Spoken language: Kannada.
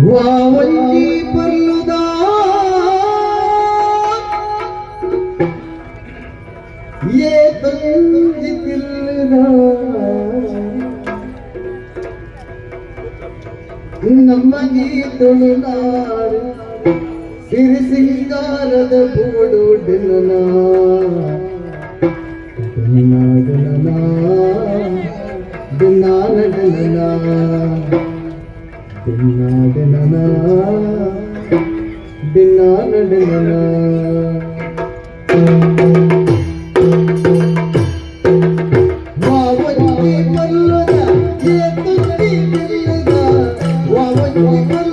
ವಾವಂಜಿ ಪಲ್ಲುದ ये तंज दिलना ನಮ್ಮಗಿ ತುಳುನಾಡು ಸಿರಿ ಸಿಂಗಾರದ ಬೂಡು ಡಿಲನ ದಿನಾಡನ ದಿನಾಡನ ದಿನಾಡನ ದಿನಾಡನ ವಾವಂಜಿ ಪಲ್ಲುದ ये तुझी दिलदा वावंजी